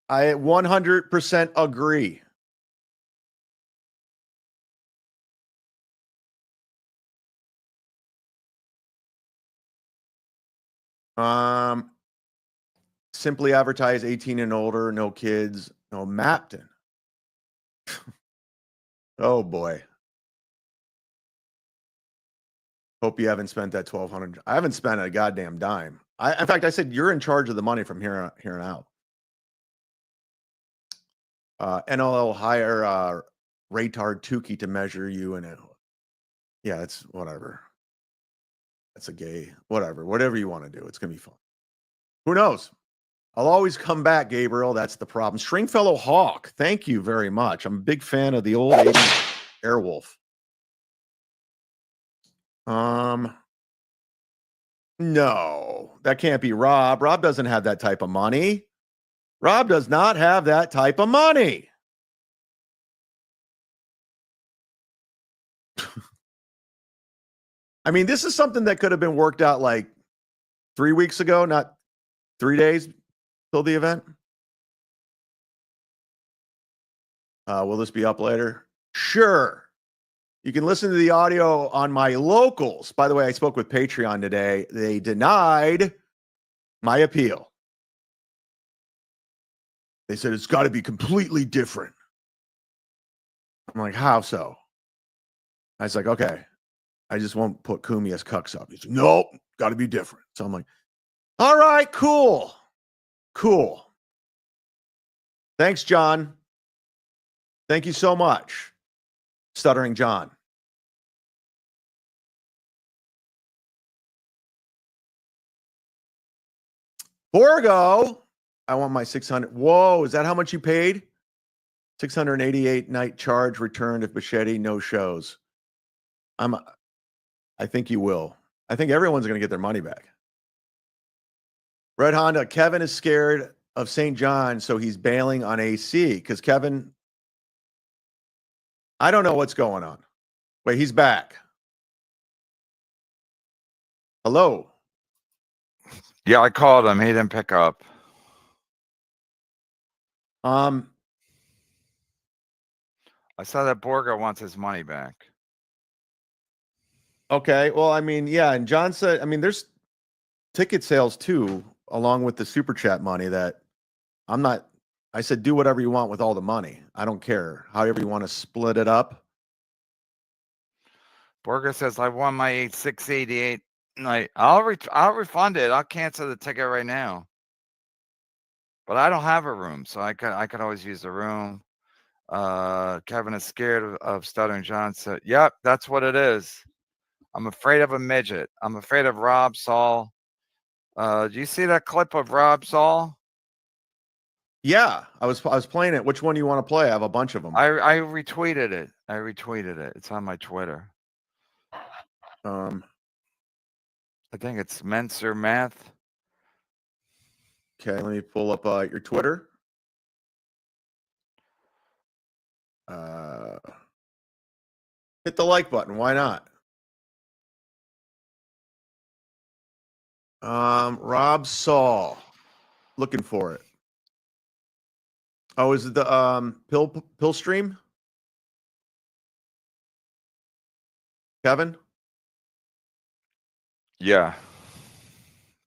I 100% agree. Simply advertise 18 and older, no kids, no Mapton. Oh boy. Hope you haven't spent that 1,200. I haven't spent a goddamn dime. In fact, I said you're in charge of the money from here on out. NLL hire Raytard Tukey to measure you and it. Yeah, it's whatever. That's a gay, whatever you want to do. It's gonna be fun. Who knows? I'll always come back, Gabriel. That's the problem. Stringfellow Hawk, thank you very much. I'm a big fan of the old 80s Airwolf. No, that can't be Rob. Rob doesn't have that type of money. Rob does not have that type of money. I mean, this is something that could have been worked out like 3 weeks ago, not 3 days till the event. Will this be up later? Sure. You can listen to the audio on my locals. By the way, I spoke with Patreon today. They denied my appeal. They said it's got to be completely different. I'm like, how so? I was like, okay, I just won't put Kumi as cucks up. He's like, nope, got to be different. So I'm like, all right, cool. Thanks, John. Thank you so much, Stuttering John. Borgo, I want my 600. Whoa, is that how much you paid? 688 night charge returned if Bichetti no shows. I think you will. I think everyone's going to get their money back. Red Honda, Kevin is scared of St. John, so he's bailing on AC because Kevin, I don't know what's going on. Wait, he's back. Hello. Yeah, I called him. He didn't pick up. I saw that Borgo wants his money back. Okay. Well, I mean, yeah. And John said, I mean, there's ticket sales too, along with the super chat money that I said, do whatever you want with all the money. I don't care. However you want to split it up. Borgo says, I won my 688 night. I'll refund it. I'll cancel the ticket right now. But I don't have a room, so I could always use the room. Kevin is scared of Stuttering John. Said, yep, that's what it is. I'm afraid of a midget. I'm afraid of Rob Saul. Do you see that clip of Rob Saul? Yeah, I was playing it. Which one do you want to play? I have a bunch of them. I retweeted it. It's on my Twitter. I think it's Menser Math. Okay, let me pull up your Twitter. Hit the like button. Why not? Rob Saul. Looking for it. Oh, is it the pill stream? Kevin? Yeah.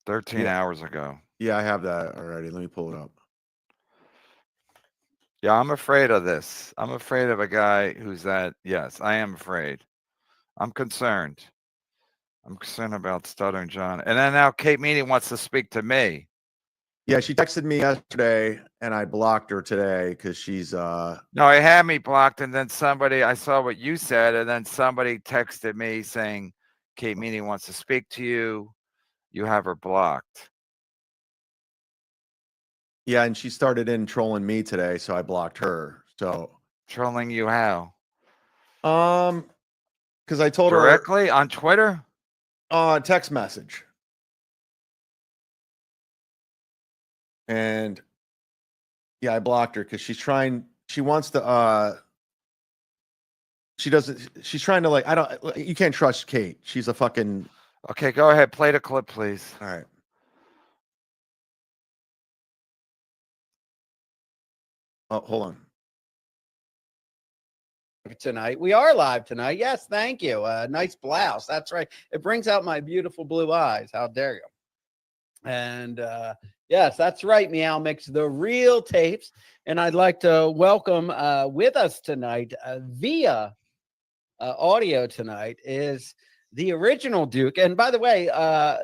13 hours ago. Yeah, I have that already. Let me pull it up. Yeah, I'm afraid of this. I'm afraid of a guy who's that. Yes, I am afraid. I'm concerned. I'm concerned about Stuttering John. And then now Kate Meany wants to speak to me. Yeah, she texted me yesterday and I blocked her today because she's No, I had me blocked, and then I saw what you said, and then somebody texted me saying Kate Meany wants to speak to you. You have her blocked. Yeah, and she started in trolling me today, so I blocked her. So trolling you how? Because I told her directly on Twitter? Text message. And yeah, I blocked her because she's trying to she's trying to you can't trust Kate. She's a fucking. Okay, go ahead. Play the clip, please. All right. Oh, hold on. Tonight. We are live tonight. Yes, thank you. Nice blouse. That's right. It brings out my beautiful blue eyes. How dare you? And yes, that's right, Meow Mix, the real tapes. And I'd like to welcome with us tonight via audio tonight is the original Duke. And by the way,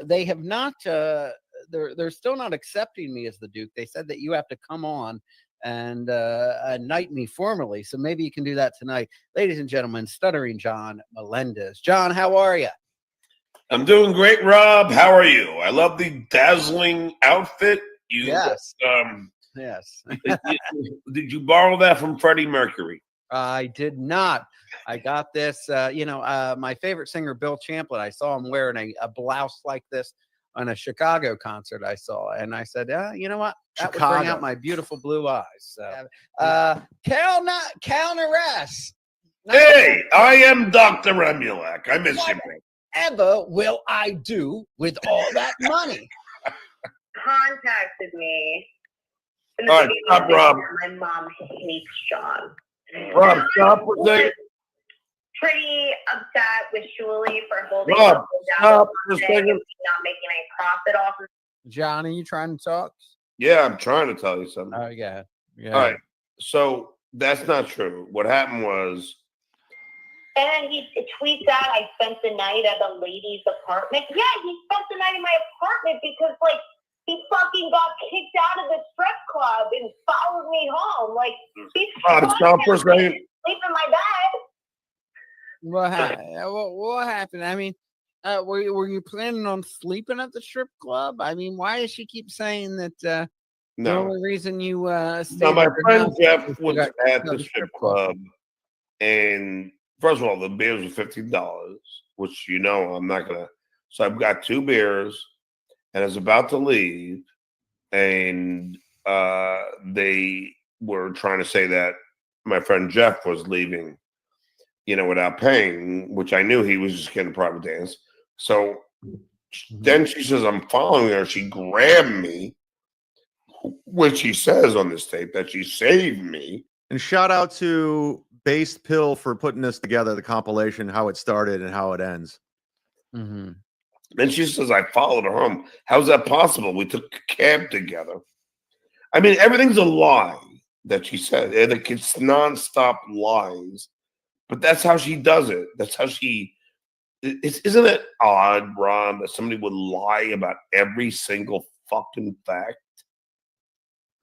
they have not they're still not accepting me as the Duke. They said that you have to come on and knight me formally. So maybe you can do that tonight. Ladies and gentlemen, Stuttering John Melendez. John, how are you? I'm doing great, Rob. How are you? I love the dazzling outfit. Yes. Yes. Yes. Did you borrow that from Freddie Mercury? I did not. I got this, my favorite singer, Bill Champlin. I saw him wearing a blouse like this on a Chicago concert I saw. And I said, you know what? That would bring Chicago. out my beautiful blue eyes. So, Cal Nares. Hey, I am Dr. Remulak. I miss you, bro. Ever will I do with all that money? Contacted me. In the All right, beginning stop, of the Rob. year. My mom hates John. Rob, stop for a second. Pretty upset with Julie for holding Rob, up the stop for a and second. not making any profit off of John, are you trying to talk? Yeah, I'm trying to tell you something. Oh, yeah. Yeah. All right, so that's not true. What happened was, And then he tweets out, I spent the night at a lady's apartment. Yeah, he spent the night in my apartment because, like, he fucking got kicked out of the strip club and followed me home. Like, he's Rob, stop for a second. sleep in my bed. What happened? I mean, were you planning on sleeping at the strip club? I mean, why does she keep saying that the No. only reason you stayed Now, my at her friend house Jeff is you was got at kicked out the of strip club, and first of all, the beers were $15, which I'm not gonna. So I've got 2 beers, and I was about to leave, and they were trying to say that my friend Jeff was leaving, without paying, which I knew he was just getting a private dance. So then she says, I'm following her. She grabbed me, which she says on this tape that she saved me. And shout out to Based Pill for putting this together, the compilation, how it started and how it ends. Mm-hmm. And she says, I followed her home. How's that possible? We took a cab together. I mean, everything's a lie that she said. Like, it's nonstop lies. But that's how she does it. That's how she. Isn't it odd, Rob, that somebody would lie about every single fucking fact?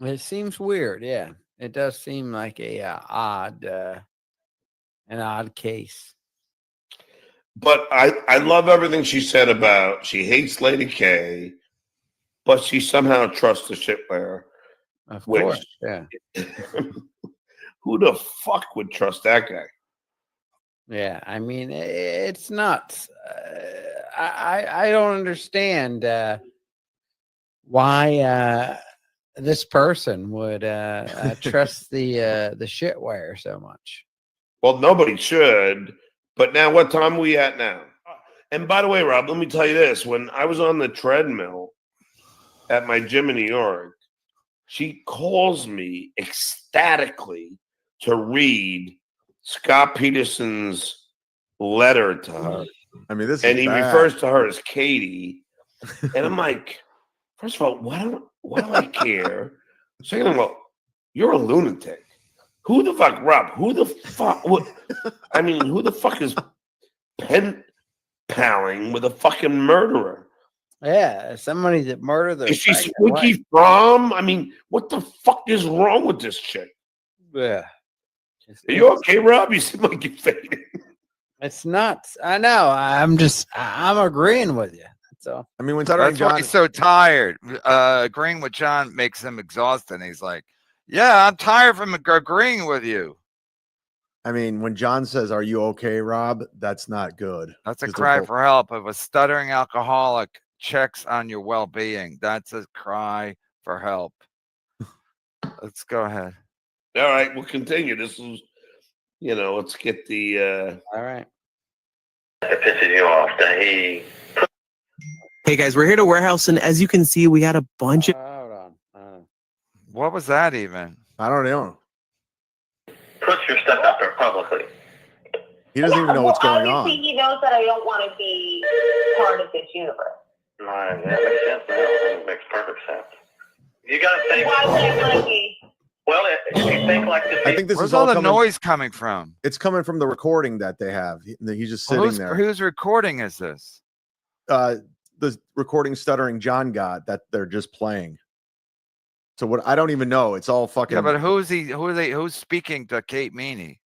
It seems weird. Yeah, it does seem like an odd case. But I love everything she said about she hates Lady K, but she somehow trusts the shitware. Of Which- course. Yeah. Who the fuck would trust that guy? Yeah, I mean, it's nuts. I don't understand why this person would trust the shitware so much. Well, nobody should. But now, what time are we at now? And by the way, Rob, let me tell you this: when I was on the treadmill at my gym in New York, she calls me ecstatically to read Scott Peterson's letter to her. I mean, this And is he bad. refers to her as Katie. And I'm like, first of all, why do I care? Second of all, you're a lunatic. Who the fuck, Rob? Who the fuck? What? I mean, who the fuck is pen palling with a fucking murderer? Yeah, somebody that murdered their Is she pregnant wife. Squeaky Fromm? I mean, what the fuck is wrong with this chick? Yeah. Are you okay, Rob? You seem like you're fading. It's nuts. I know. I'm agreeing with you. That's all. I mean, when Stuttering That's why John, he's so tired. Agreeing with John makes him exhausted. And he's like, yeah, I'm tired from agreeing with you. I mean, when John says, "Are you okay, Rob?" That's not good. That's a 'Cause they're cry both- for help. If a stuttering alcoholic checks on your well-being, that's a cry for help. Let's go ahead. All right, we'll continue. This is, let's get the. All right. Pissing you off that he Hey guys, we're here to warehouse, and as you can see, we got a bunch of Hold on. What was that even? I don't know. puts your stuff out there publicly. He doesn't even know what's going obviously on. he knows that I don't want to be part of this universe. Right, yeah, that makes sense now. It makes perfect sense. You got to think. Why would I want to be? Well, if you think like this, I think this Where's is all all the coming. noise coming from? It's coming from the recording that they have. He's just Well, sitting there. whose recording is this? The recording Stuttering John got that they're just playing. So what? I don't even know. It's all fucking. Yeah, but who's he? Who's speaking to Kate Meany?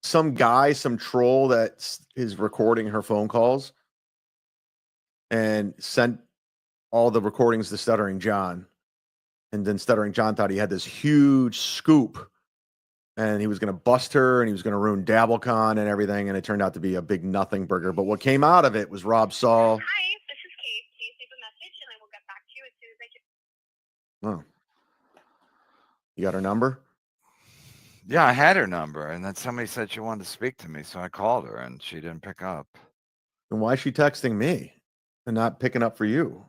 Some guy, some troll that is recording her phone calls and sent all the recordings to Stuttering John. And then Stuttering John thought he had this huge scoop and he was going to bust her and he was going to ruin DabbleCon and everything. And it turned out to be a big nothing burger. But what came out of it was Rob Saul. Hi, this is Kate. Please leave a message and I will get back to you as soon as I can. Oh, you got her number? Yeah, I had her number, and then somebody said she wanted to speak to me, so I called her, and she didn't pick up. And why is she texting me and not picking up for you?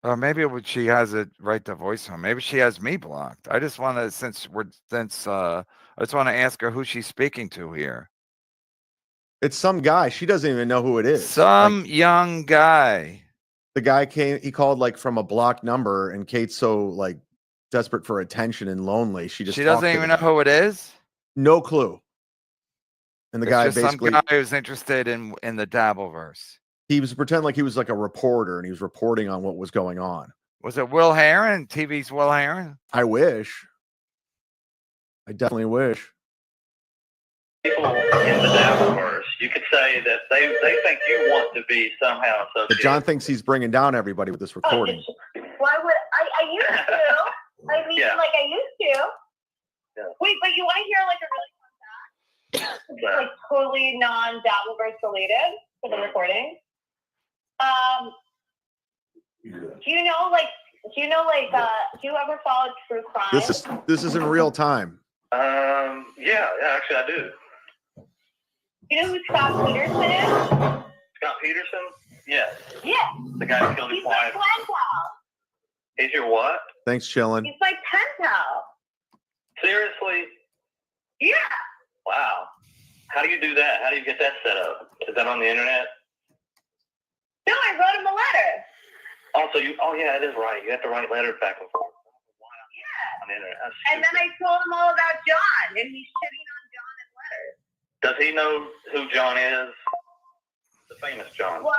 Or maybe she has it right to voicemail. Maybe she has me blocked. I just want to, I just want to ask her who she's speaking to here. It's some guy. She doesn't even know who it is. Some young guy. The guy he called like from a blocked number, and Kate's so like desperate for attention and lonely. She She doesn't talked to even the know guy. who it is. No clue. And the It's guy just basically some guy who's interested in the Dabbleverse. he was pretending like he was like a reporter and he was reporting on what was going on. Was it Will Heron? TV's Will Heron? I wish. I definitely wish. people in the Dabbleverse, you could say that they think you want to be somehow associated. But John thinks he's bringing down everybody with this recording. Why would I used to. I mean, Yeah. like I used to. Yeah. Wait, but you want to hear like a really fun fact? Like totally non-Dabbleverse related for the recording. Do you ever follow true crime? This is in real time. Yeah, actually I do. You know who Scott Peterson is? Scott Peterson? Yes. Yeah. The guy who killed He's his my wife. pen pal. He's your what? Thanks, chillin'. He's my pen pal. Seriously? Yeah. Wow. How do you do that? How do you get that set up? Is that on the internet? No, I wrote him a letter. Also, yeah, it is right. You have to write letters back and forth. Yeah. On the internet. That's And then I told him all about John, and he's shitting on John in letters. Does he know who John is? The famous John. What?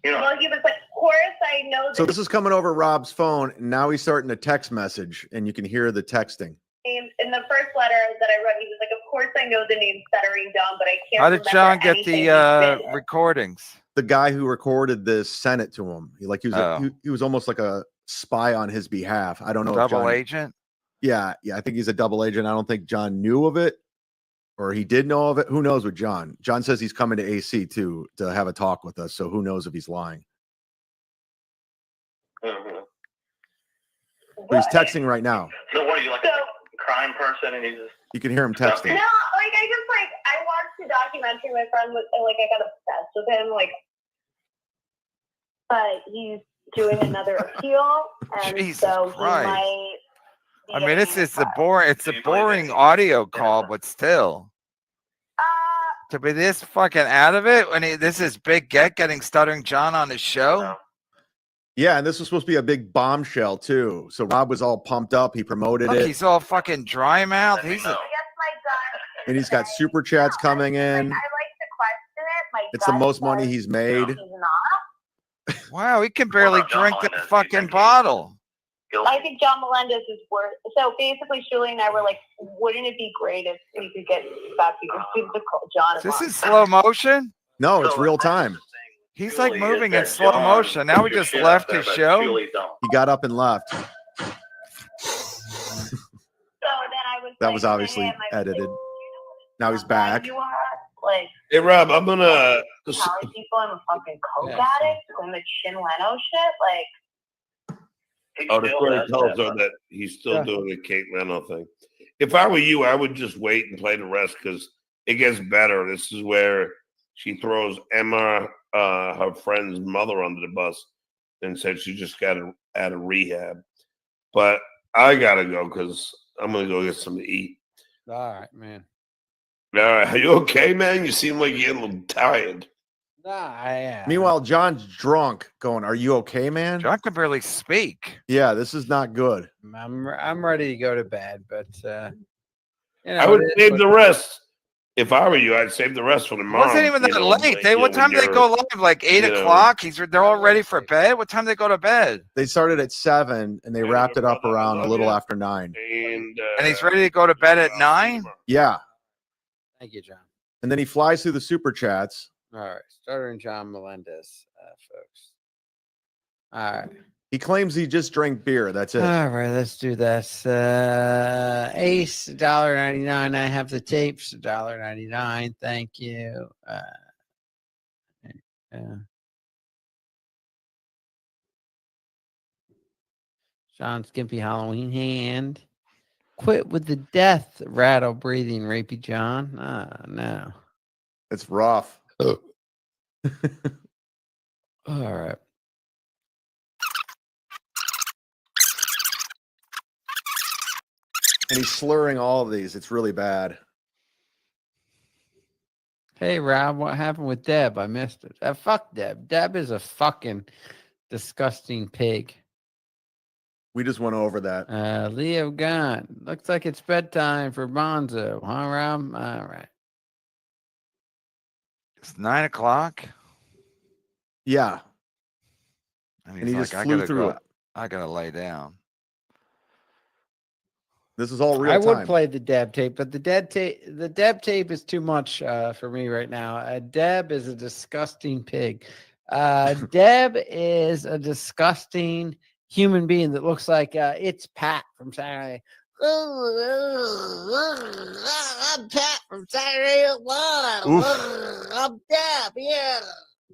You know, Well, he was like, of course I know So the this is coming over Rob's phone, and now he's starting a text message, and you can hear the texting. name. In the first letter that I wrote, he was like, of course I know the name Stuttering John, but I can't How did remember John get anything the he's been in." recordings? The guy who recorded this sent it to him. He was Oh. he was almost like a spy on his behalf. I don't know. if Double John, agent? Yeah, I think he's a double agent. I don't think John knew of it, or he did know of it. Who knows with John? John says he's coming to AC too to have a talk with us. So who knows if he's lying? mhm. But he's texting right now. So what are you, like So- a crime person and you just... You can hear him No, texting. I watched a documentary. My friend was and I got obsessed with him. But he's doing another appeal, and Jesus so Christ. he might. be I mean, it's getting a cut. boring, Do you believe boring it? audio call, but still. Uh, To be this fucking out of it when this is Big Get getting Stuttering John on his show. No. Yeah, and this was supposed to be a big bombshell too. So Rob was all pumped up. He promoted Look, it, he's all fucking dry mouth. Let me He's know. I guess my gut. and he's got super chats coming in. I like to question it. My It's the gut most money says he's made. he's not. wow, he can barely about John drink the Melendez? Do you fucking think he- bottle. Guilty. I think John Melendez is worth. So basically, Julie and I were like, wouldn't it be great if we could get Scott Peterson to call John? Is this on? in slow motion? No, it's So, real I time. just think He's like Julie is moving in that slow John motion. Now he puts your just shit left up there, his but show. Julie don't. He got up and left. So then I was. That like, was obviously hey, my- edited. you know what Now he's scumbag back. You are like Hey Rob, I'm gonna. telling people I'm a fucking coke Yeah. addict doing the Chin Leno shit. Like, He Oh, the still story does tells that, her but- that he's still Yeah. doing the Kate Leno thing. If I were you, I would just wait and play the rest because it gets better. This is where she throws Emma, her friend's mother, under the bus and said she just got out of rehab. But I gotta go because I'm gonna go get something to eat. All right, man. All right, are you okay, man? You seem like you're a little tired. Nah, I am. Meanwhile, John's drunk, going, "Are you okay, man?" John can barely speak. Yeah, this is not good. I'm ready to go to bed, but you know, I would it is save what the it is. rest. If I were you, I'd save the rest for It tomorrow. wasn't even you that know, late. like, They you what know, when time do they you're- go live? Like 8 you know. o'clock. They're all ready for bed. What time do they go to bed? They started at 7 and they Yeah, wrapped it up brother, I around a love little you. after 9. And he's ready to go to bed at I'll see you 9? tomorrow. Yeah. Thank you, John. And then he flies through the super chats. All right, starter and John Melendez, folks. All right. He claims he just drank beer. That's it. All right, let's do this. Ace, $1.99. I have the tapes, $1.99. Thank you. Sean Skimpy Halloween hand. Quit with the death rattle breathing, rapey John. Ah, no. It's rough. All right. And he's slurring all of these. It's really bad. Hey, Rob, what happened with Deb? I missed it. Fuck Deb. Deb is a fucking disgusting pig. We just went over that. Leo Gunn. Looks like it's bedtime for Bonzo. Huh, Rob? All right. It's 9 o'clock. Yeah. And And he he's just like, flew through it. I gotta lay down. This is all real I time. would play the Deb tape, but the Deb tape is too much for me right now. Deb is a disgusting pig. Deb is a disgusting human being that looks like it's Pat from Saturday. I'm Pat from Saturday Night Live. I'm Deb. Yeah.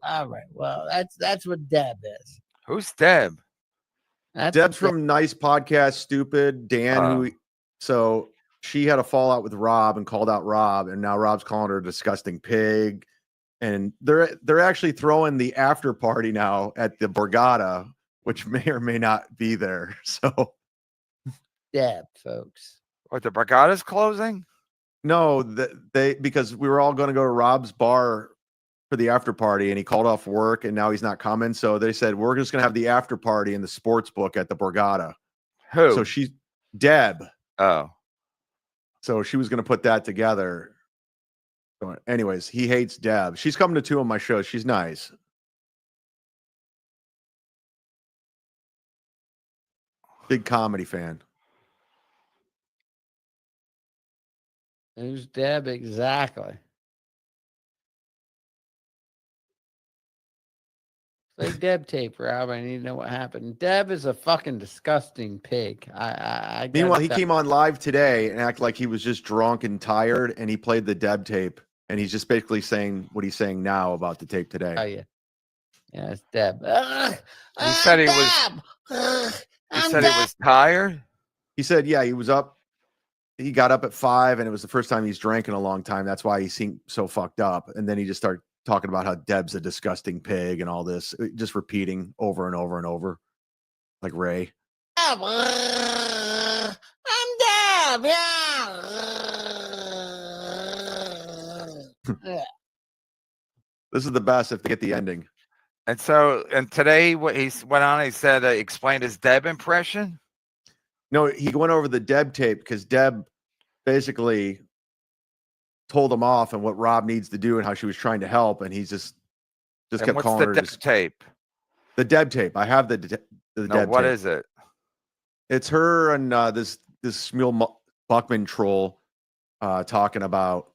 All right. Well, that's what Deb is. Who's Deb? That's Deb's Deb. from Nice Podcast Stupid. Dan, Oh. so she had a fallout with Rob and called out Rob, and now Rob's calling her a disgusting pig. And they're actually throwing the after party now at the Borgata, which may or may not be there. So Deb, folks. What, the Brigada's closing? no, because we were all going to go to Rob's bar for the after party, and he called off work, and now he's not coming. So they said we're just going to have the after party in the sports book at the Borgata. Who? So she's Deb. Oh. So she was going to put that together. So anyways, he hates Deb. She's coming to 2 of my shows. She's nice. Big comedy fan. Who's Deb exactly? Play Deb tape, Rob. I need to know what happened. Deb is a fucking disgusting pig. I Meanwhile, he gotta came on live today and acted like he was just drunk and tired, and he played the Deb tape, and he's just basically saying what he's saying now about the tape today. tell you. Yeah, it's Deb. He said he was. He said he was tired. He said, yeah, he was up. He got up at 5, and it was the first time he's drank in a long time. That's why he seemed so fucked up. And then he just started talking about how Deb's a disgusting pig and all this, just repeating over and over and over, like Ray. I'm Deb. Yeah. This is the best if they get the ending. And so, and today, what he went on, he said, explained his Deb impression. No, he went over the Deb tape because Deb basically told him off and what Rob needs to do and how she was trying to help, and he's just And kept what's calling the her Deb tape? the Deb tape. I have the No, Deb what tape. is it? It's her and this Shmuel Buckman troll talking about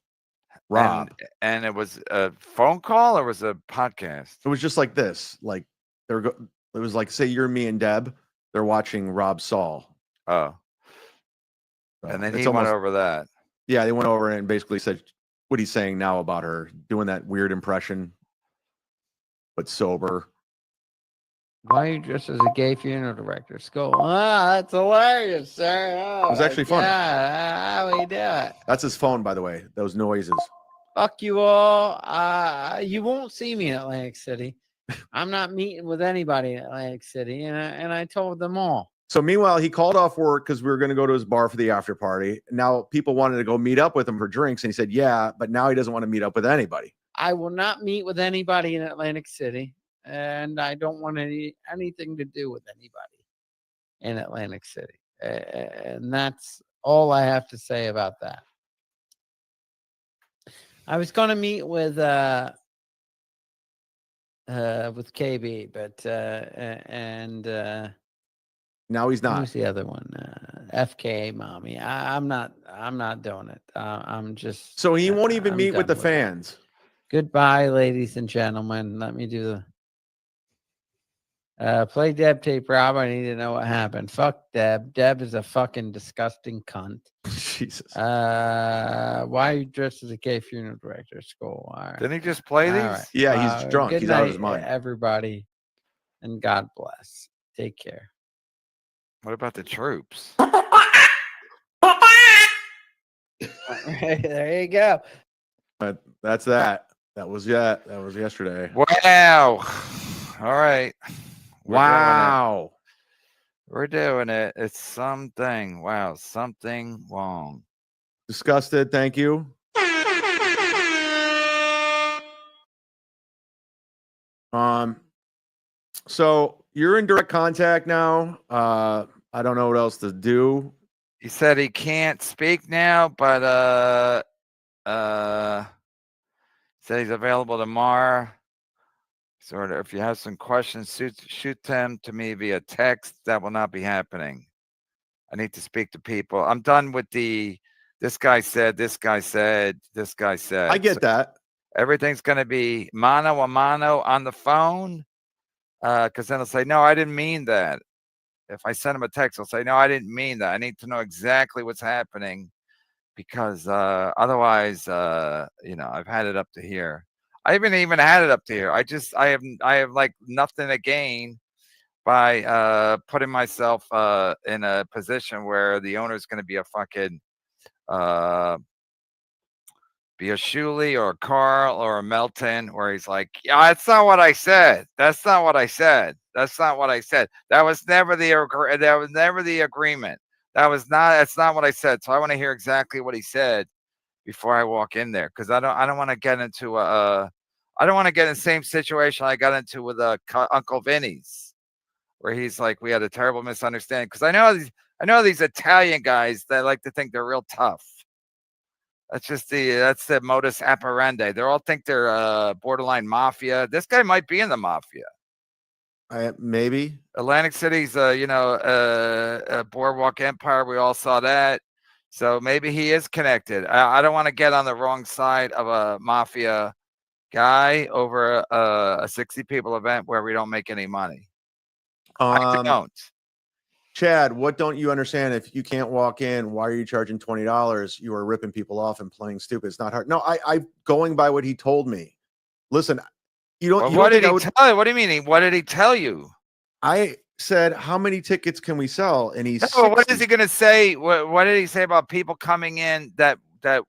Rob. And it was a phone call or was it a podcast? It was just like this, like it was like, say you're me and Deb, they're watching Rob Saul. Oh, So and then it's he went almost- over that. Yeah, they went over and basically said what he's saying now about her, doing that weird impression, but sober. Why are you dressed as a gay funeral director? Skull. Ah, that's hilarious, sir. Oh, It was actually funny. Yeah, how we do it? That's his phone, by the way. Those noises. Fuck you all. You won't see me in Atlantic City. I'm not meeting with anybody in Atlantic City, and I told them all. So meanwhile, he called off work because we were going to go to his bar for the after party. Now people wanted to go meet up with him for drinks, and he said, "Yeah," but now he doesn't want to meet up with anybody. I will not meet with anybody in Atlantic City, and I don't want anything to do with anybody in Atlantic City. And that's all I have to say about that. I was going to meet with KB, but Now he's not. who's the other one? FKA mommy. I'm not doing it. I'm just. So he won't even I'm meet with done the it. fans. Goodbye, ladies and gentlemen. Let me do the play Deb tape, Rob. I need to know what happened. Fuck Deb. Deb is a fucking disgusting cunt. Jesus. Why are you dressed as a gay funeral director at school? All right. Didn't he just play All these? right. Yeah, he's drunk. Good He's night, out of his mind. everybody, and God bless. Take care. What about the troops? There you go. But that's that. That was yesterday. Wow. All right. We're doing it. Wow. We're doing it. It's something. Wow. Something wrong. Disgusted. Thank you. So you're in direct contact now. I don't know what else to do. He said he can't speak now, but said he's available tomorrow. Sort of, if you have some questions, shoot them to me via text. That will not be happening. I need to speak to people. I'm done with this guy said, this guy said, this guy said. I get that. Everything's going to be mano a mano on the phone. Because then he'll say, no, I didn't mean that. If I send him a text, I'll say, no, I didn't mean that. I need to know exactly what's happening because otherwise, I've had it up to here. I haven't even had it up to here. I have like nothing to gain by putting myself in a position where the owner is going to be a fucking be a Shuley or a Carl or a Melton, where he's like, yeah, that's not what I said. That's not what I said. That's not what I said. That was never the agreement. That's not what I said. So I want to hear exactly what he said before I walk in there. Cause I don't want to get into I don't want to get in the same situation I got into with Uncle Vinny's, where he's like, we had a terrible misunderstanding. Cause I know these Italian guys that like to think they're real tough. That's the modus operandi. They all think they're borderline mafia. This guy might be in the mafia. Maybe Atlantic City's, a Boardwalk Empire. We all saw that. So maybe he is connected. I don't want to get on the wrong side of a mafia guy over a 60 people event where we don't make any money. I don't. Chad, what don't you understand? If you can't walk in, why are you charging $20? You are ripping people off and playing stupid. It's not hard. No, I going by what he told me. Listen, you don't. Well, you what don't did he tell you? What do you mean? What did he tell you? I said, how many tickets can we sell? And he's. No, what is he going to say? What did he say about people coming in that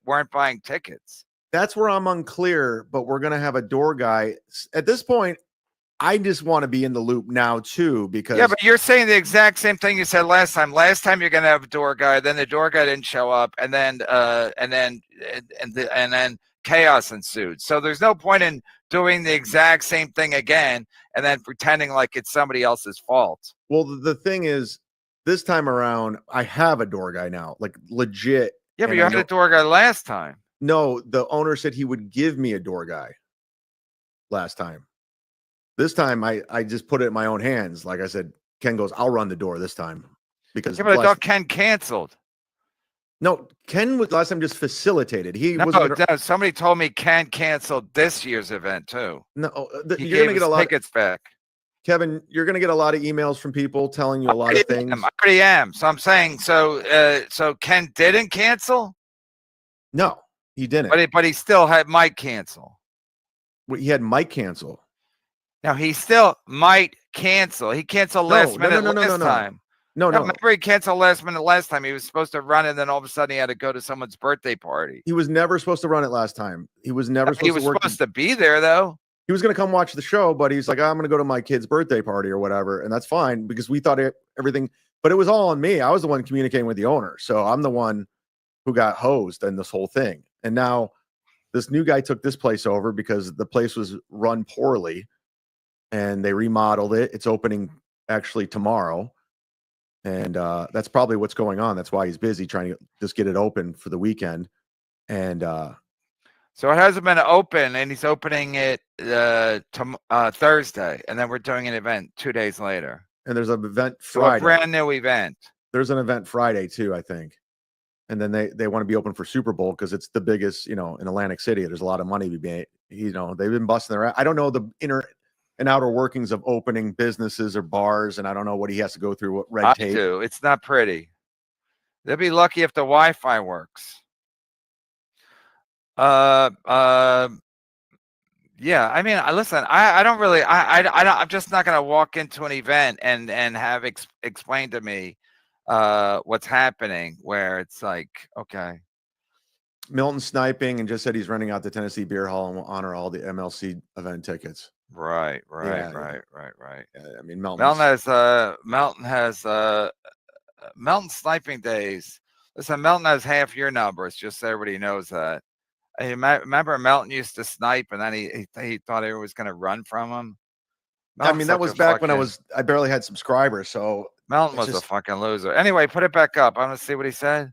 weren't buying tickets? That's where I'm unclear. But we're going to have a door guy at this point. I just want to be in the loop now too, because yeah, but you're saying the exact same thing you said last time. Last time you're going to have a door guy, then the door guy didn't show up, and then chaos ensued. So there's no point in doing the exact same thing again and then pretending like it's somebody else's fault. Well, the thing is, this time around, I have a door guy now, like legit. Yeah, but you had a door guy last time. No, the owner said he would give me a door guy last time. This time, I just put it in my own hands. Like I said, Ken goes, I'll run the door this time. Because yeah, but I thought Ken canceled. No, Ken was last time just facilitated. Somebody told me Ken canceled this year's event too. No, you're going to get a lot of tickets back. Kevin, you're going to get a lot of emails from people telling you a lot of things. I already am. So I'm saying, so Ken didn't cancel? No, he didn't. But he still had Mike cancel. He had Mike cancel. Now he still might cancel. He canceled last minute last time. No. Remember he canceled last minute last time. He was supposed to run and then all of a sudden he had to go to someone's birthday party. He was never supposed to run it last time. He was never supposed to work. He was supposed to be there though. He was going to come watch the show, but he's like, I'm going to go to my kid's birthday party or whatever. And that's fine because we thought everything, But it was all on me. I was the one communicating with the owner. So I'm the one who got hosed in this whole thing. And now this new guy took this place over because the place was run poorly and they remodeled it. It's opening actually tomorrow. And that's probably what's going on. That's why he's busy trying to just get it open for the weekend. And So it hasn't been open, and he's opening it Thursday, and then we're doing an event 2 days later. and there's an event So a Friday. brand new event. There's an event Friday too, I think. And then they want to be open for Super Bowl because it's the biggest, in Atlantic City. There's a lot of money to be made. They've been busting their ass. I don't know the inner and outer workings of opening businesses or bars, and I don't know what he has to go through, what red I tape. do. It's not pretty. They'll be lucky if the Wi-Fi works. Yeah. I mean, listen. I don't really. I'm just not gonna walk into an event and have explained to me what's happening. Where it's like, okay, Milton sniping and just said he's renting out the Tennessee Beer Hall and will honor all the MLC event tickets. right. Yeah. I mean, Melton has Melton sniping days. Listen, Melton has half your numbers, just so everybody knows that. Hey, remember Melton used to snipe, and then he thought everyone was going to run from him. I mean, that was back when I barely had subscribers. So Melton was a fucking loser. Anyway, put it back up. I want to see what he said.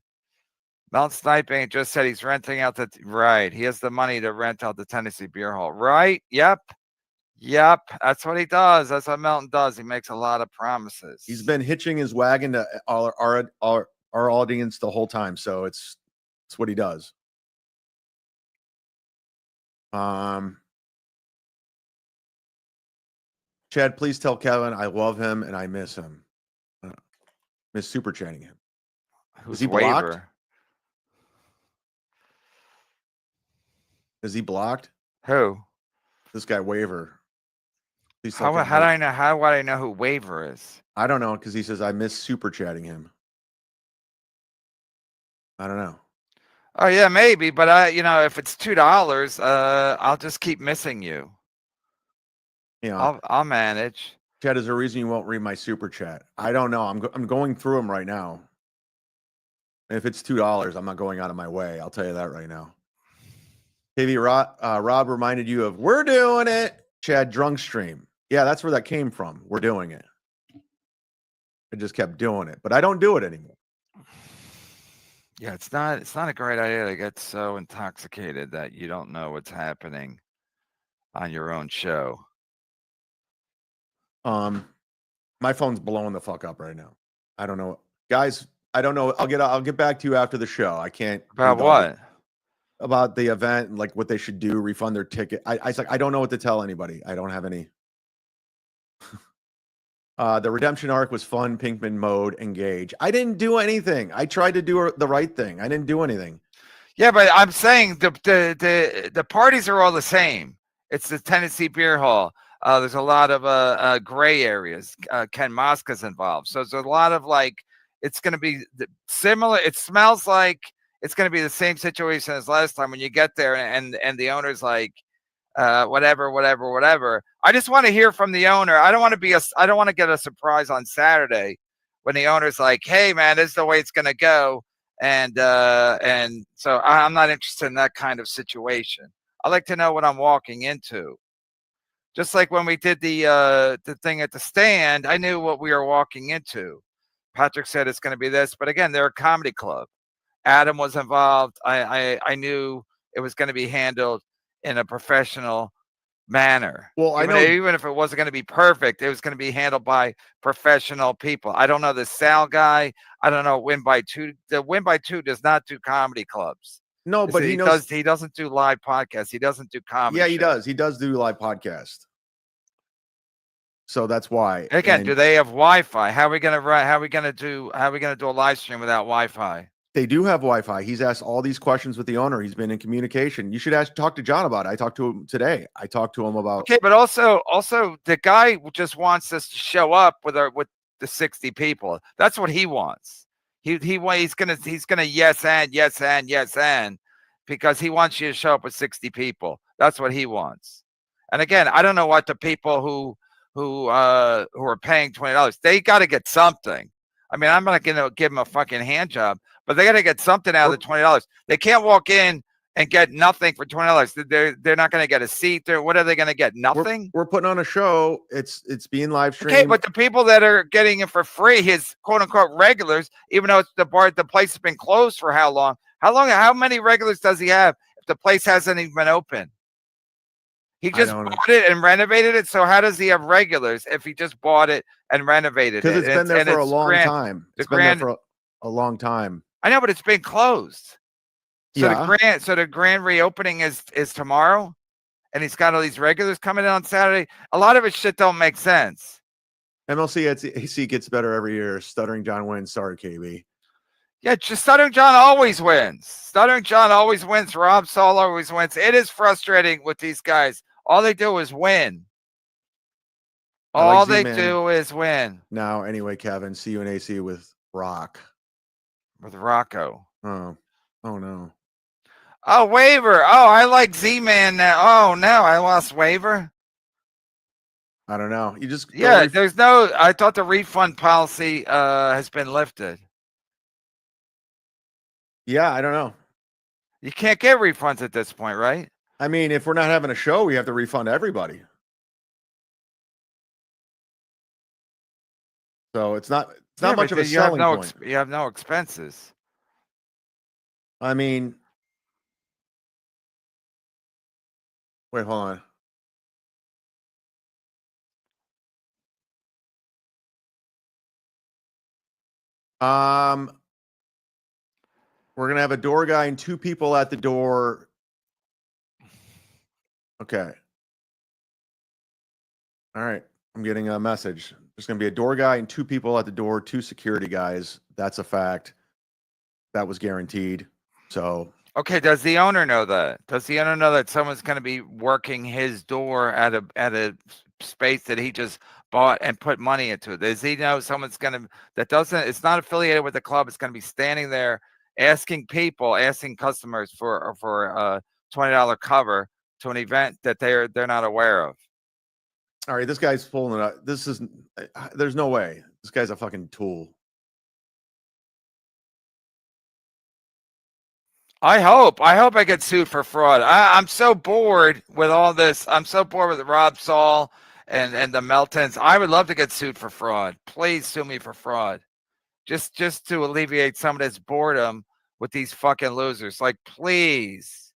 Melton sniping just said he's renting out right. He has the money to rent out the Tennessee Beer Hall. Right? Yep. That's what he does. That's what Melton does. He makes a lot of promises. he's been hitching his wagon to our audience the whole time. So it's what he does. Chad, please tell Kevin I love him and I miss him. Miss super chatting him. Who's he blocked? Waver? Is he blocked? Who? This guy Waver. Please How tell Kevin do I know? How would I know who Waver is? I don't know because he says I miss super chatting him. I don't know. Oh yeah, maybe, but if it's $2, I'll just keep missing you. I'll manage. Chad, is there a reason you won't read my super chat? I don't know. I'm going through them right now. If it's $2, I'm not going out of my way. I'll tell you that right now. KV Rob reminded you of we're doing it. Chad drunk stream. Yeah, that's where that came from. We're doing it. I just kept doing it, but I don't do it anymore. Yeah, it's not a great idea to get so intoxicated that you don't know what's happening on your own show. My phone's blowing the fuck up right now. I don't know, guys. I don't know. I'll get back to you after the show. I can't. About what? About the event and like what they should do, refund their ticket. I don't know what to tell anybody. I don't have any. The redemption arc was fun. Pinkman mode, engage. I didn't do anything. I tried to do the right thing. I didn't do anything. Yeah, but I'm saying the parties are all the same. It's the Tennessee Beer Hall. There's a lot of gray areas. Ken Mosca's involved, so there's a lot of it's going to be similar. It smells like it's going to be the same situation as last time when you get there and the owner's like, whatever. I just want to hear from the owner. I don't want to get a surprise on Saturday when the owner's like, hey man, this is the way it's going to go. And so I'm not interested in that kind of situation. I like to know what I'm walking into. Just like when we did the thing at the stand, I knew what we were walking into. Patrick said it's going to be this, but again, they're a comedy club. Adam was involved. I knew it was going to be handled in a professional manner. Well, I know even if it wasn't going to be perfect, it was going to be handled by professional people. I don't know the Sal guy. I don't know Win by Two. The Win by Two does not do comedy clubs. No, but he knows he doesn't do live podcasts. He doesn't do comedy. Yeah, he does. He does do live podcasts. So that's why. Again, do they have Wi-Fi? How are we going to do a live stream without Wi-Fi? They do have Wi-Fi. He's asked all these questions with the owner. He's been in communication. You should talk to John about it. I talked to him today. I talked to him about. Okay, but also the guy just wants us to show up with the 60 people. That's what he wants. He's gonna yes and because he wants you to show up with 60 people. That's what he wants. And again, I don't know what the people who are paying $20, they got to get something. I mean, I'm not gonna give them a fucking hand job, but they gotta get something out of the $20. They can't walk in and get nothing for $20. They're not gonna get a seat. What are they gonna get? Nothing. We're putting on a show. It's being live streamed. Okay, but the people that are getting it for free, his quote unquote regulars, even though it's the place has been closed for how long? How many regulars does he have if the place hasn't even been open? He just don't know. bought it and renovated it. So how does he have regulars if he just bought it and renovated it? Because it's been there for a it's long grand- time. the It's been there grand- for a long time. I know, but it's been closed. So Yeah. the grand reopening is tomorrow, and he's got all these regulars coming in on Saturday. A lot of his shit don't make sense. MLC gets better every year. Stuttering John wins. Sorry, KB. Yeah, just Stuttering John always wins. Stuttering John always wins. Rob Saul always wins. It is frustrating with these guys. All they do is win. I like All they Z-Man. do is win Now, anyway, Kevin, see you in AC with Rock. with Rocco. Oh no. Oh, waiver. Oh, I like Z-Man now. Oh, no, I lost waiver. I don't know. You just Yeah, there's no, I thought the refund policy has been lifted. Yeah, I don't know. You can't get refunds at this point, right? I mean, if we're not having a show, we have to refund everybody. So it's not Yeah, much but of a you have selling no point. you have no expenses. I mean, wait, hold on. We're gonna have a door guy and 2 people at the door. Okay. All right. I'm getting a message. There's gonna be a door guy and 2 people at the door, 2 security guys. That's a fact. That was guaranteed. So Okay, does the owner know that? Does the owner know that someone's going to be working his door at a space that he just bought and put money into? Does he know someone's going to it's not affiliated with the club? It's going to be standing there asking customers for a $20 cover to an event that they're not aware of. all right, this guy's pulling it up. There's no way. This guy's a fucking tool. I hope I get sued for fraud. I'm so bored with all this. I'm so bored with Rob Saul and the Meltons. I would love to get sued for fraud. Please sue me for fraud. Just to alleviate some of this boredom with these fucking losers. Like, please,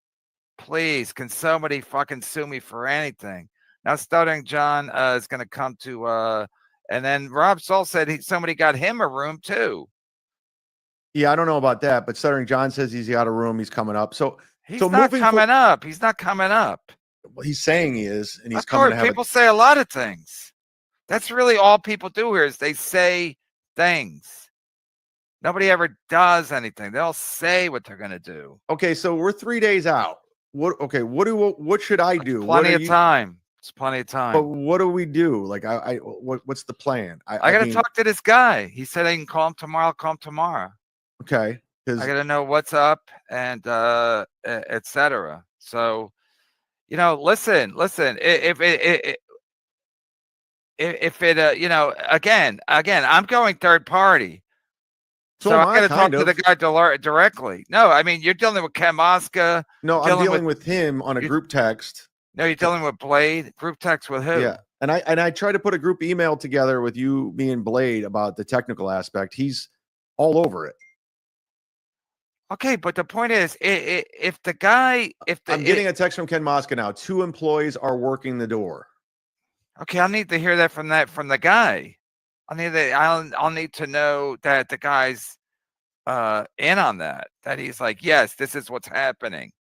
can somebody fucking sue me for anything? Now Stuttering John is going to come to, and then Rob Saul said somebody got him a room too. Yeah, I don't know about that, but Stuttering John says he's got a room. He's coming up. So He's so not moving coming up. He's not coming up. he's saying he is, and he's Of coming course, to have people say a lot of things. That's really all people do here is they say things. Nobody ever does anything. They'll say what they're going to do. Okay, so we're 3 days out. What should I do? Plenty of time. It's plenty of But time. what do we do? Like, what's the plan? I got to mean, talk to this guy. He said I can call him tomorrow. I'll call him tomorrow. Okay, because I got to know what's up and etc. So, listen. If it, again, I'm going third party. So am I'm going to talk kind to the of. guy directly. No, I mean, you're dealing with Ken Mosca. No, I'm dealing dealing with him on a you- group text. No, you're dealing with Blade. Group text with who? Yeah, and I try to put a group email together with you, me, and Blade about the technical aspect. He's all over it. Okay, but the point is, if the guy, I'm getting a text from Ken Mosca now. 2 employees are working the door. okay, I'll need to hear that from the guy. I'll need to know that the guy's in on that. That he's like, yes, this is what's happening.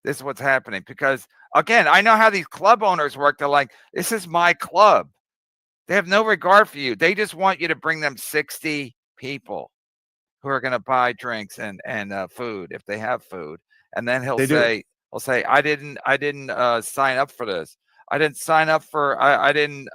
This is what's happening. Because again, I know how these club owners work. They're like, this is my club. They have no regard for you. They just want you to bring them 60 people who are going to buy drinks and food if they have food. And then he'll say, I didn't sign up for this. I didn't sign up for, I didn't,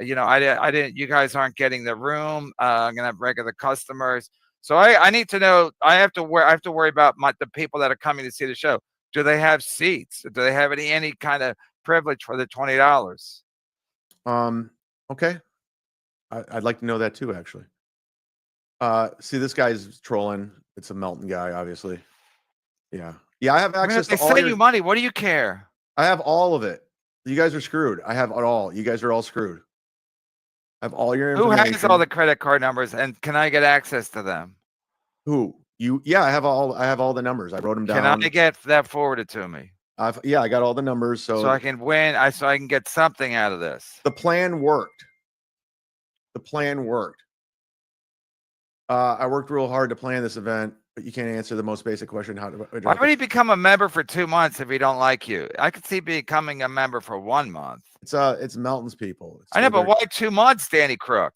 you guys aren't getting the room. I'm going to have regular customers. So I need to know, I have to worry about the people that are coming to see the show. Do they have seats? Do they have any kind of privilege for the $20? Okay. I'd like to know that too, actually. See, this guy's trolling. It's a Melton guy, obviously. Yeah. Yeah, I have I mean, access if they to all send your, you money, what do you care? I have all of it. You guys are screwed. I have it all. You guys are all screwed. I have all your Who information. has all the credit card numbers, and can I get access to them? Who? You? Yeah, I have all the numbers. I wrote them Can down. I get that forwarded to me Yeah, I got all the numbers. so I can win? So I can get something out of this. The plan worked. The plan worked. I worked real hard to plan this event, but you can't answer the most basic question. Why would he become a member for 2 months if he don't like you? I could see becoming a member for 1 month. It's Melton's people. I know, but why 2 months, Danny Crook?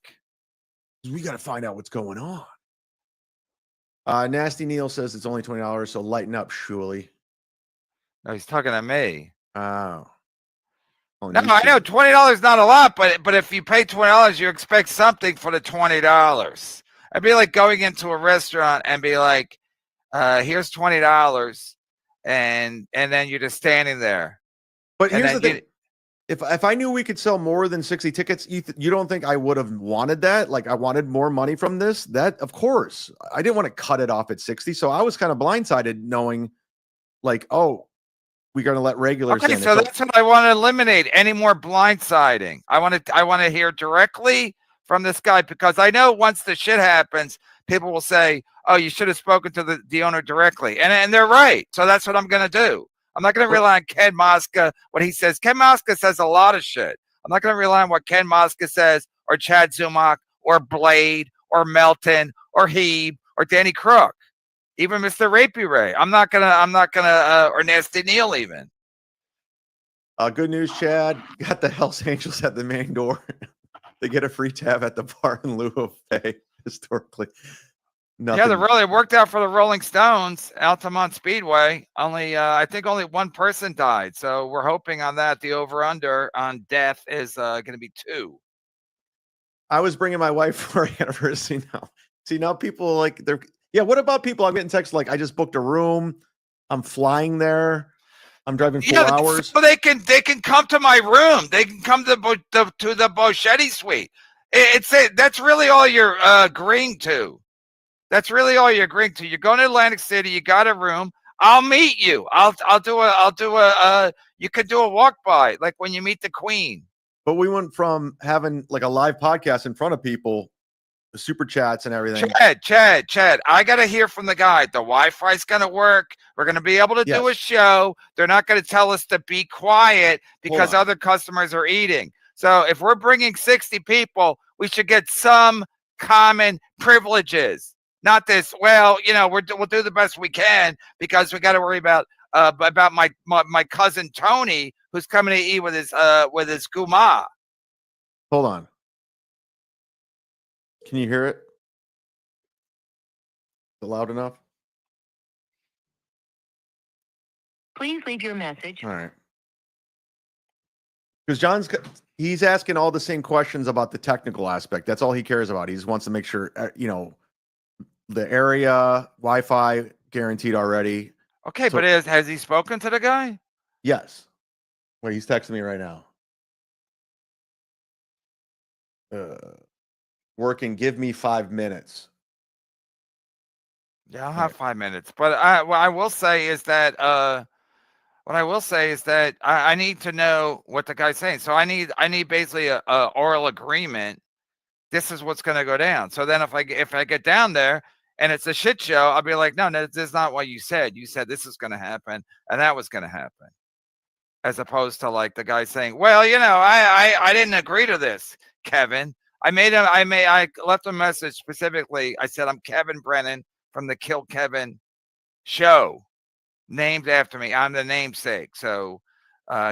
We got to find out what's going on. Nasty Neil says it's only $20, so lighten up, surely. No, he's talking to me. Oh. No, I know $20 not a lot, but if you pay $20, you expect something for the $20. I'd be like going into a restaurant and be like, here's $20, and then you're just standing there. But here's the thing. If I knew we could sell more than 60 tickets, you don't think I would have wanted that? Like I wanted more money from this? That, of course. I didn't want to cut it off at 60. So I was kind of blindsided knowing like, oh, we're going to let regulars in. So that's what I want to eliminate. Any more blindsiding. I want to hear directly from this guy, because I know once the shit happens, people will say, oh, you should have spoken to the owner directly. And they're right. So that's what I'm going to do. I'm not going to rely on Ken Mosca, what he says. Ken Mosca says a lot of shit. I'm not going to rely on what Ken Mosca says, or Chad Zumach, or Blade, or Melton, or Hebe, or Danny Crook, even Mr. Rapey Ray. I'm not gonna, or Nasty Neil even. Good news, Chad. Got the Hells Angels at the main door. They get a free tab at the bar in lieu of pay. Historically, nothing. Yeah, it worked out for the Rolling Stones, Altamont Speedway. I think only one person died, so we're hoping on that. The over/under on death is going to be 2. I was bringing my wife for our anniversary now. See, now people like they're. Yeah, what about people? I'm getting texts like, I just booked a room. I'm flying there. I'm driving 4 hours. So they can come to my room. They can come to the Boschetti suite. That's really all you're agreeing to. That's really all you're agreeing to. You're going to Atlantic City. You got a room. I'll meet you. I'll do a you could do a walk by, like when you meet the Queen. But we went from having like a live podcast in front of people, the super chats and everything. Chad, I got to hear from the guy. The Wi-Fi's going to work. We're going to be able to do a show. They're not going to tell us to be quiet because other customers are eating. So if we're bringing 60 people, we should get some common privileges. Not this, well, we'll do the best we can because we got to worry about my cousin Tony, who's coming to eat with his guma. Hold on. Can you hear it? Is it loud enough? Please leave your message. All right. Because he's asking all the same questions about the technical aspect. That's all he cares about. He just wants to make sure, the area, Wi-Fi guaranteed already. Okay, but has he spoken to the guy? Yes. Wait, he's texting me right now. Working, give me 5 minutes. Yeah, I'll have 5 minutes. But what I will say is that I need to know what the guy's saying. So I need basically a oral agreement. This is what's going to go down. So then if I get down there and it's a shit show, I'll be like, no, this is not what you said. You said this is going to happen and that was going to happen. As opposed to like the guy saying, well, I didn't agree to this, Kevin. I left a message specifically. I said, I'm Kevin Brennan from the Kill Kevin show, named after me. I'm the namesake. So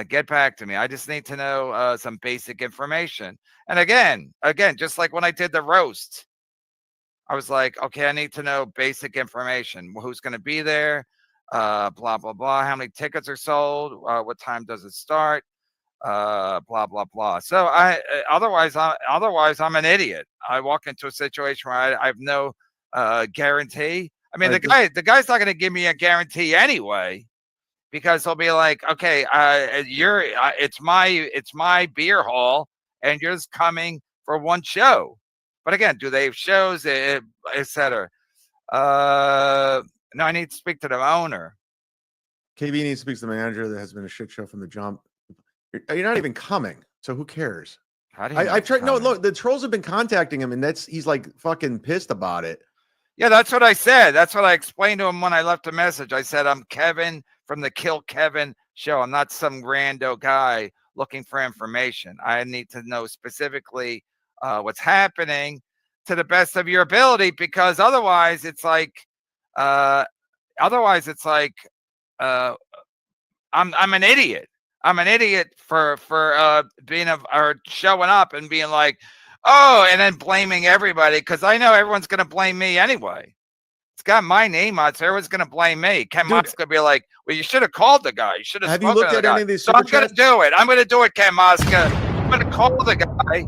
get back to me. I just need to know some basic information. And again, just like when I did the roast, I was like, okay, I need to know basic information. Who's going to be there? Blah, blah, blah. How many tickets are sold? What time does it start? Blah, blah, blah. So otherwise I'm an idiot. I walk into a situation where I have no guarantee. I mean, the guy's not going to give me a guarantee anyway, because he'll be like, okay, it's my beer hall and you're just coming for one show. But again, do they have shows, etc.? No, I need to speak to the owner. KB needs to speak to the manager. That has been a shit show from the jump. You're not even coming, so who cares? How do you know I've tried. No, coming? look, the trolls have been contacting him, and he's like fucking pissed about it. Yeah, that's what I said. That's what I explained to him when I left a message. I said, I'm Kevin from the Kill Kevin show. I'm not some rando guy looking for information. I need to know specifically what's happening to the best of your ability, because otherwise it's like, I'm an idiot. I'm an idiot for being or showing up and being like, oh, and then blaming everybody, because I know everyone's going to blame me anyway. It's got my name on it, so everyone's going to blame me. Ken Mosk's going to be like, well, you should have called the guy. You should have you looked to the at guy. any of these So super I'm going to chats? do it. I'm going to do it, Ken Moska. I'm going to call the guy,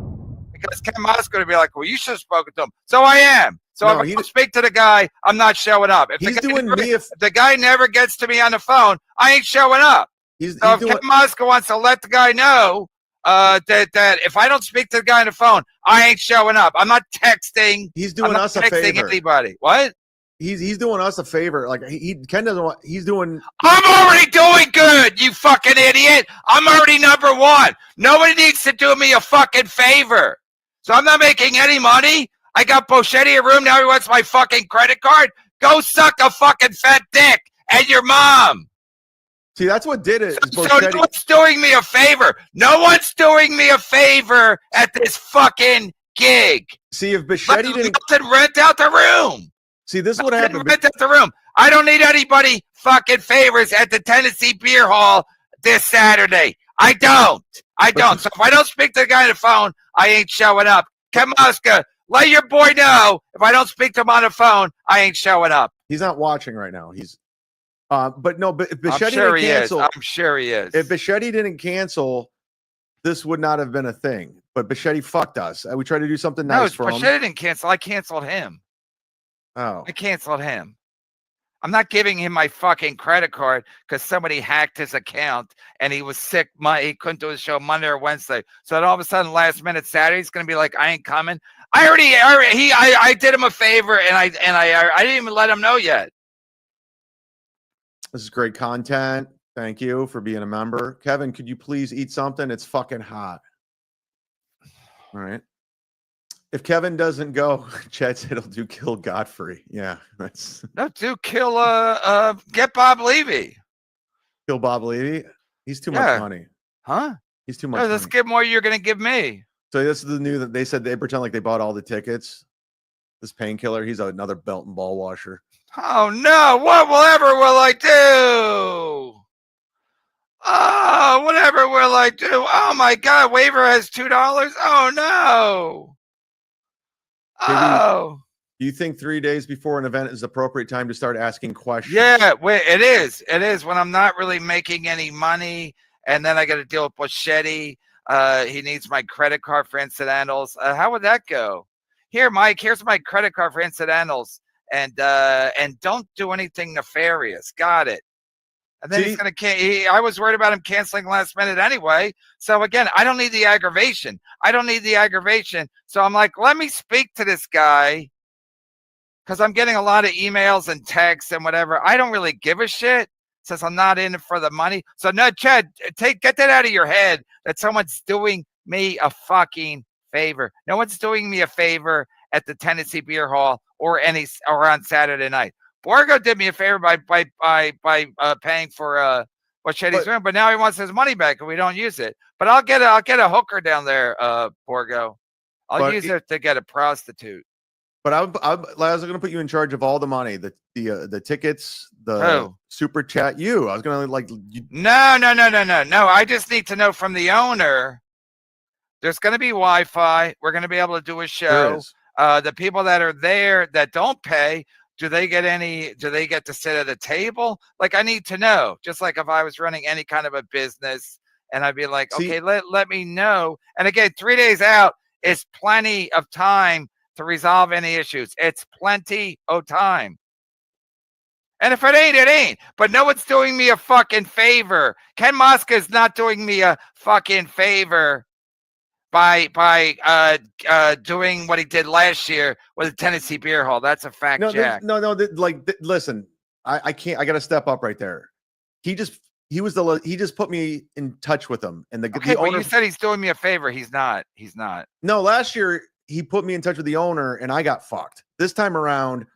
because Ken Mosk's going to be like, well, you should have spoken to him. So I am. So No, if I don't speak to the guy, I'm not showing up. If He's the guy doing never, me if if the guy never gets to me on the phone, I ain't showing up. he's So if doing. Ken Moska wants to let the guy know that if I don't speak to the guy on the phone, I ain't showing up. I'm not texting. He's I'm doing not us a texting favor. anybody. What? He's doing us a favor. Like Ken doesn't want. He's doing. I'm already doing good, you fucking idiot. I'm already number one. Nobody needs to do me a fucking favor. So I'm not making any money. I got Boschetti a room. Now he wants my fucking credit card. Go suck a fucking fat dick and your mom. See, that's what did it. is So no Borchetti- one's doing me a favor. No one's doing me a favor at this fucking gig. See, if Bichetti didn't. Rent out the room. See, this is what happened. Rent out the room. I don't need anybody fucking favors at the Tennessee Beer Hall this Saturday. I don't. So if I don't speak to the guy on the phone, I ain't showing up. Ken Moska, let your boy know if I don't speak to him on the phone, I ain't showing up. He's not watching right now. He's. But no, but if I'm Bichetti sure didn't he is. cancel, I'm sure he is. if Bichetti didn't cancel, this would not have been a thing. But Bichetti fucked us. We tried to do something No, nice for him. Bichetti didn't cancel. I canceled him. Oh, I canceled him. I'm not giving him my fucking credit card because somebody hacked his account and he was sick. He couldn't do his show Monday or Wednesday. So then all of a sudden, last minute Saturday, he's gonna be like, "I ain't coming." I did him a favor and I didn't even let him know yet. this is great content. Thank you for being a member. Kevin, could you please eat something? It's fucking hot. All right. If Kevin doesn't go, Chad said he'll do Kill Godfrey. Yeah, that's No, dude, kill get Bob Levy. Kill Bob Levy. He's too Yeah. much money. Huh? He's too much No, let's money. give more you're gonna give me. So this is the new that they said they pretend like they bought all the tickets. This painkiller, he's another belt and ball washer. Oh no, whatever will I do? Oh, whatever will I do? Oh my god, waiver has $2. Oh no. Maybe- Oh. Do you think 3 days before an event is the appropriate time to start asking questions? Yeah, wait, it is. It is when I'm not really making any money, and then I got to deal with Boschetti. He needs my credit card for incidentals. How would that go? Here, Mike. Here's my credit card for incidentals, and don't do anything nefarious. Got it. And then See? he's gonna. I was worried about him canceling last minute anyway. So again, I don't need the aggravation. So I'm like, let me speak to this guy. Because I'm getting a lot of emails and texts and whatever. I don't really give a shit since I'm not in it for the money. So no, Chad, get that out of your head that someone's doing me a fucking favor. No one's doing me a favor at the Tennessee Beer Hall or on Saturday night. Borgo did me a favor by paying for Bochetti's room, but now he wants his money back and we don't use it. But I'll get a hooker down there, Borgo. I'll use it to get a prostitute. But I was going to put you in charge of all the money, the tickets, the Who? super chat. I was going to No. I just need to know from the owner. There's going to be Wi-Fi. We're going to be able to do a show. The people that are there that don't pay, do they get to sit at a table? Like, I need to know. Just like if I was running any kind of a business and I'd be like, See- okay, let me know. And again, 3 days out is plenty of time to resolve any issues. It's plenty of time. And if it ain't, it ain't. But no one's doing me a fucking favor. Ken Moska is not doing me a fucking favor doing what he did last year with the Tennessee Beer Hall. That's a fact, No, Jack. listen, I can't. I got to step up right there. He just put me in touch with him, and Okay, the but owner. you said he's doing me a favor. He's not. He's not. No, last year he put me in touch with the owner, and I got fucked. This time around,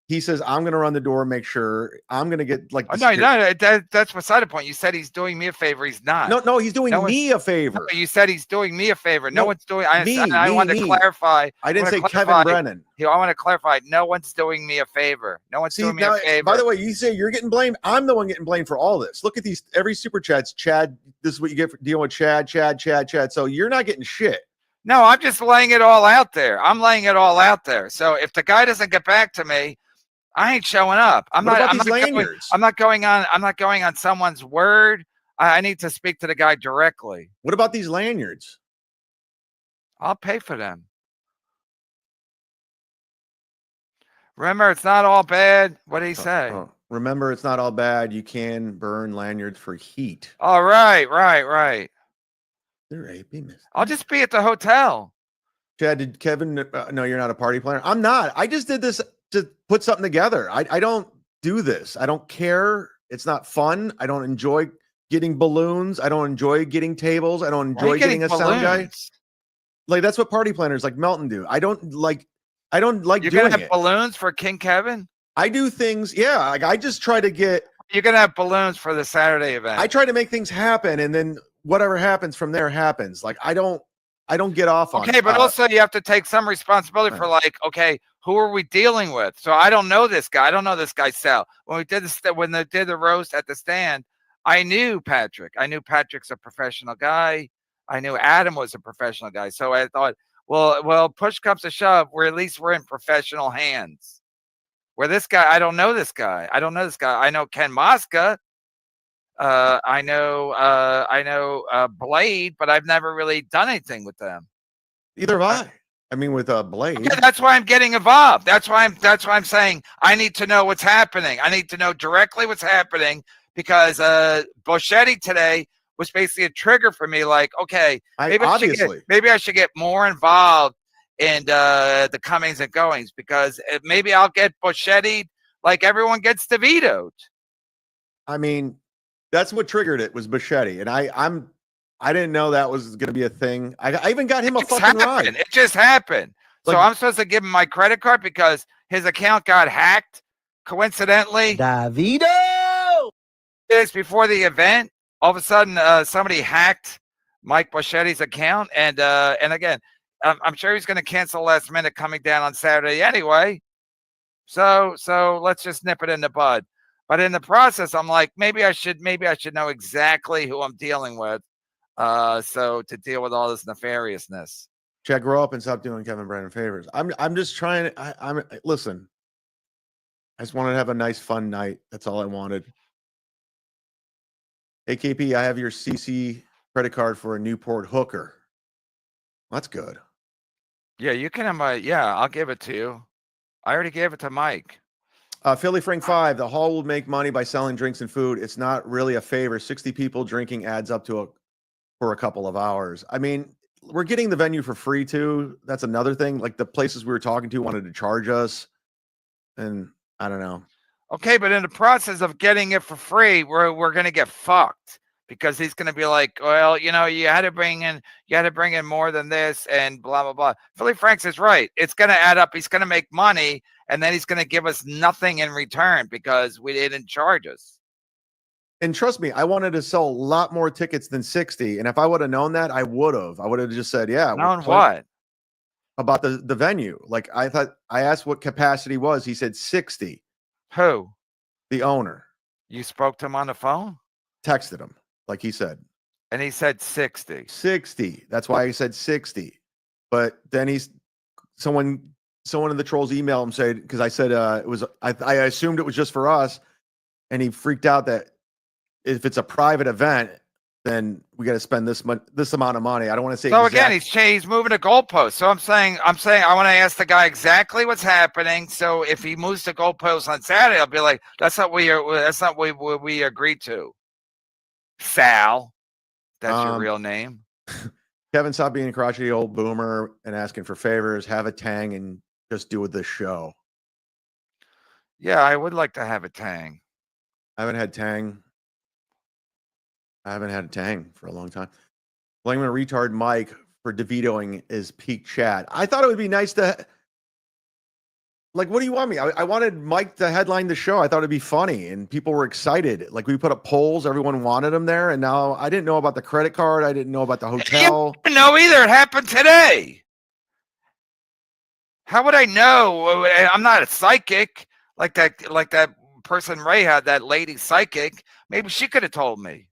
he says I'm going to run the door, make sure I'm going to get like. Oh, the no, that's beside the point. You said he's doing me a favor. He's not. No, he's doing me a favor. You said he's doing me a favor. No, No, one's doing. I wanted to me. clarify. I didn't say Kevin clarify. Brennan. I want to clarify. No one's doing me a favor. No one's See, doing me now, a favor. by the way, you say you're getting blamed. I'm the one getting blamed for all this. Look at these. Every super chat's Chad. This is what you get for dealing with Chad. So you're not getting shit. No, I'm just laying it all out there. I'm laying it all out there. So if the guy doesn't get back to me, I ain't showing up. I'm not going on someone's word. I need to speak to the guy directly. What about these lanyards? I'll pay for them. Remember, it's not all bad. What did he say? Remember, it's not all bad. You can burn lanyards for heat. All right. They're AP. I'll just be at the hotel. Chad, did Kevin no, you're not a party planner? I'm not. I just did this to put something together. I don't do this. I don't care. It's not fun. I don't enjoy getting balloons. I don't enjoy getting tables. I don't enjoy getting a sound guy. Like that's what party planners like Melton do. I don't like You're doing gonna have it. balloons for King Kevin? I do things, yeah. Like I just try to get You're gonna have balloons for the Saturday event. I try to make things happen, and then whatever happens from there happens. Like I don't get off on it. Okay, but also you have to take some responsibility for like, okay, who are we dealing with? So I don't know this guy. I don't know this guy's cell. When they did the roast at the stand, I knew Patrick. I knew Patrick's a professional guy. I knew Adam was a professional guy. So I thought, well, push comes to shove, we're in professional hands. Where this guy, I don't know this guy. I know Ken Mosca. I know Blade, but I've never really done anything with them. Either have I. I mean, with Blade. Okay, that's why I'm getting involved. That's why I'm saying I need to know what's happening. I need to know directly what's happening because Boschetti today was basically a trigger for me. Like, okay, maybe I should get more involved in the comings and goings because maybe I'll get Boschetti like everyone gets DeVito'd. I mean, that's what triggered it was Boschetti, and I didn't know that was going to be a thing. I even got him a fucking ride. It just happened. So I'm supposed to give him my credit card because his account got hacked. Coincidentally, Davito. It's before the event. All of a sudden, somebody hacked Mike Boschetti's account, and again, I'm sure he's going to cancel last minute coming down on Saturday anyway. So let's just nip it in the bud. But in the process, I'm like, maybe I should know exactly who I'm dealing with. So to deal with all this nefariousness. Chad, grow up and stop doing Kevin Brennan favors. I'm just trying. Listen. I just wanted to have a nice, fun night. That's all I wanted. AKP, I have your CC credit card for a Newport hooker. That's good. Yeah, you can have my. Yeah, I'll give it to you. I already gave it to Mike. Philly Frank 5, the hall will make money by selling drinks and food. It's not really a favor. 60 people drinking adds up to for a couple of hours. I mean, we're getting the venue for free too. That's another thing. Like the places we were talking to wanted to charge us. And I don't know. Okay, but in the process of getting it for free, we're gonna get fucked because he's gonna be like, well, you had to bring in more than this and blah blah blah. Philly Franks is right. It's gonna add up. He's gonna make money, and then he's gonna give us nothing in return because we didn't charge us. And trust me, I wanted to sell a lot more tickets than 60. And if I would have known that, I would have. I would have just said, yeah. Known what? About the venue. Like I asked what capacity was. He said 60. Who? The owner. You spoke to him on the phone? Texted him, like he said. And he said 60. 60. That's why he said 60. But then someone in the trolls emailed him said, because I said it was I assumed it was just for us, and he freaked out that if it's a private event, then we got to spend this amount of money. I don't want to say. So again, he's moving the goalpost. So I'm saying I want to ask the guy exactly what's happening. So if he moves the goalpost on Saturday, I'll be like, that's not what we agreed to. Sal, that's your real name. Kevin, stop being a crotchety old boomer and asking for favors. Have a tang and just do with the show. Yeah, I would like to have a tang. I haven't had tang. I haven't had a tang for a long time. Blaming a retard Mike for DeVitoing is peak chat. I thought it would be nice to, like, what do you want me? I wanted Mike to headline the show. I thought it'd be funny and people were excited. Like, we put up polls, everyone wanted him there. And now I didn't know about the credit card. I didn't know about the hotel. I didn't know either. It happened today. How would I know? I'm not a psychic like that person Ray had, that lady psychic. Maybe she could have told me.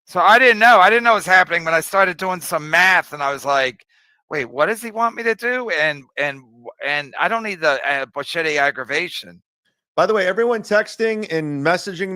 So I didn't know. I didn't know it was happening when I started doing some math, and I was like, "Wait, what does he want me to do?" And I don't need the bullshitty aggravation. By the way, everyone texting and messaging me